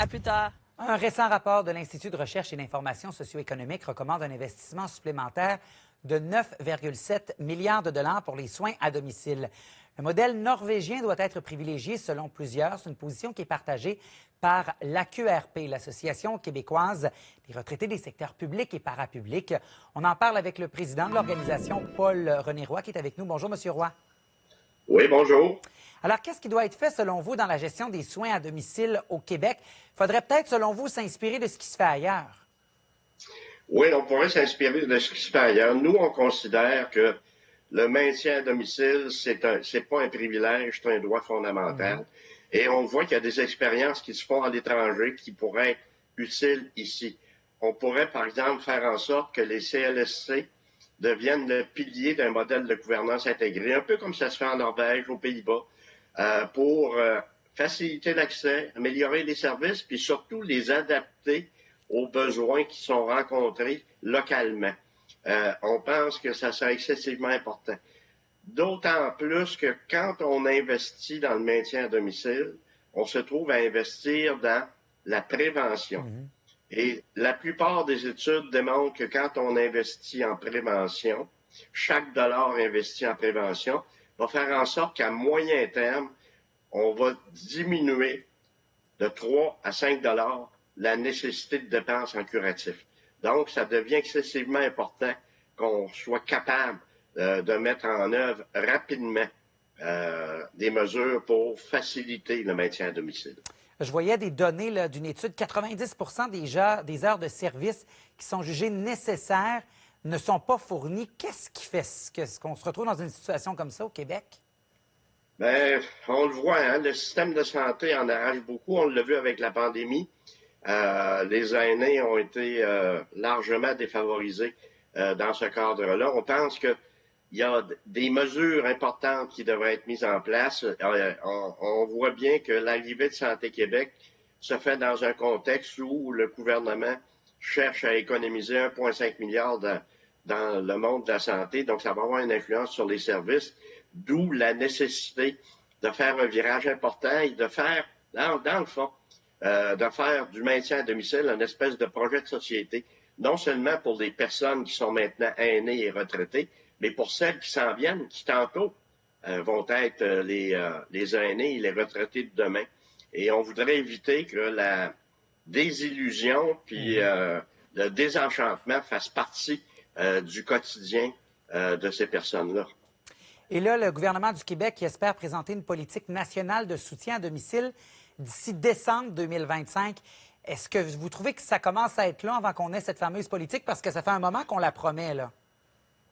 À plus tard. Un récent rapport de l'Institut de recherche et d'information socio-économique recommande un investissement supplémentaire de 9,7 milliards de dollars pour les soins à domicile. Le modèle norvégien doit être privilégié selon plusieurs. C'est une position qui est partagée par l'AQRP, l'Association québécoise des retraités des secteurs publics et parapublics. On en parle avec le président de l'organisation, Paul-René Roy, qui est avec nous. Bonjour, Monsieur Roy. Oui, bonjour. Alors, qu'est-ce qui doit être fait, selon vous, dans la gestion des soins à domicile au Québec? Il faudrait peut-être, selon vous, s'inspirer de ce qui se fait ailleurs. Oui, on pourrait s'inspirer de ce qui se fait ailleurs. Nous, on considère que le maintien à domicile, c'est pas un privilège, c'est un droit fondamental. Et on voit qu'il y a des expériences qui se font à l'étranger qui pourraient être utiles ici. On pourrait, par exemple, faire en sorte que les CLSC deviennent le pilier d'un modèle de gouvernance intégrée, un peu comme ça se fait en Norvège, aux Pays-Bas, pour faciliter l'accès, améliorer les services, puis surtout les adapter aux besoins qui sont rencontrés localement. On pense que ça sera excessivement important. D'autant plus que quand on investit dans le maintien à domicile, on se trouve à investir dans la prévention. Et la plupart des études démontrent que quand on investit en prévention, chaque dollar investi en prévention va faire en sorte qu'à moyen terme, on va diminuer de 3 à 5 dollars la nécessité de dépenses en curatif. Donc, ça devient excessivement important qu'on soit capable de mettre en œuvre rapidement des mesures pour faciliter le maintien à domicile. Je voyais des données d'une étude, 90 des heures de service qui sont jugées nécessaires ne sont pas fournies. Qu'est-ce qui fait qu'on se retrouve dans une situation comme ça au Québec? Bien, on le voit, hein, le système de santé en arrache beaucoup. On l'a vu avec la pandémie. Les aînés ont été largement défavorisés dans ce cadre-là. On pense qu'il y a des mesures importantes qui devraient être mises en place. On voit bien que l'arrivée de Santé Québec se fait dans un contexte où le gouvernement cherche à économiser 1,5 milliard dans le monde de la santé. Donc, ça va avoir une influence sur les services, d'où la nécessité de faire un virage important et de faire, dans le fond, de faire du maintien à domicile une espèce de projet de société, non seulement pour les personnes qui sont maintenant aînées et retraitées, mais pour celles qui s'en viennent, qui tantôt vont être les aînés et les retraités de demain. Et on voudrait éviter que la désillusion puis le désenchantement fasse partie du quotidien de ces personnes-là. Et là, le gouvernement du Québec qui espère présenter une politique nationale de soutien à domicile d'ici décembre 2025. Est-ce que vous trouvez que ça commence à être long avant qu'on ait cette fameuse politique? Parce que ça fait un moment qu'on la promet, là.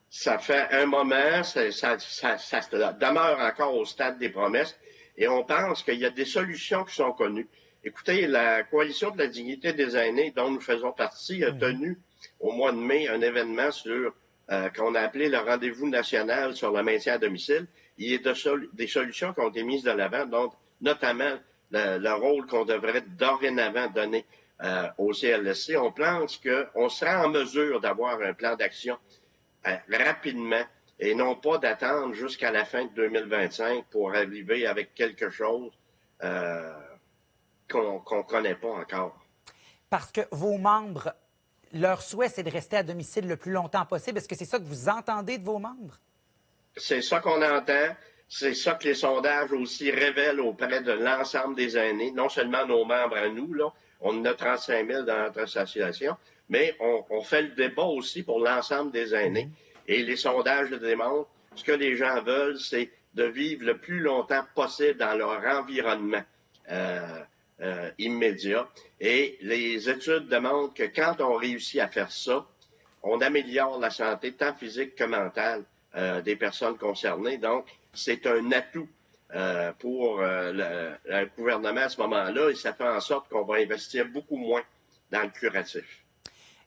Ça fait un moment, ça demeure encore au stade des promesses et on pense qu'il y a des solutions qui sont connues. Écoutez, la Coalition de la dignité des aînés, dont nous faisons partie, a tenu au mois de mai un événement sur qu'on a appelé le rendez-vous national sur le maintien à domicile. Il y a des solutions qui ont été mises de l'avant, donc notamment le rôle qu'on devrait dorénavant donner au CLSC. On pense qu'on sera en mesure d'avoir un plan d'action rapidement et non pas d'attendre jusqu'à la fin de 2025 pour arriver avec quelque chose qu'on ne connaît pas encore. Parce que vos membres, leur souhait, c'est de rester à domicile le plus longtemps possible. Est-ce que c'est ça que vous entendez de vos membres? C'est ça qu'on entend. C'est ça que les sondages aussi révèlent auprès de l'ensemble des aînés, non seulement nos membres à nous, là, on en a 35 000 dans notre association, mais on fait le débat aussi pour l'ensemble des aînés. Et les sondages le démontrent. Ce que les gens veulent, c'est de vivre le plus longtemps possible dans leur environnement immédiat. Et les études démontrent que quand on réussit à faire ça, on améliore la santé tant physique que mentale des personnes concernées. Donc, c'est un atout pour le gouvernement à ce moment-là et ça fait en sorte qu'on va investir beaucoup moins dans le curatif.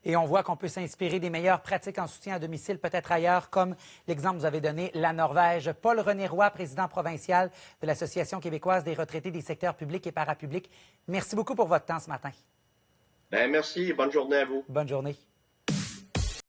Et on voit qu'on peut s'inspirer des meilleures pratiques en soutien à domicile, peut-être ailleurs, comme l'exemple que vous avez donné, la Norvège. Paul-René Roy, président provincial de l'Association québécoise des retraités des secteurs publics et parapublics. Merci beaucoup pour votre temps ce matin. Bien, merci et bonne journée à vous. Bonne journée.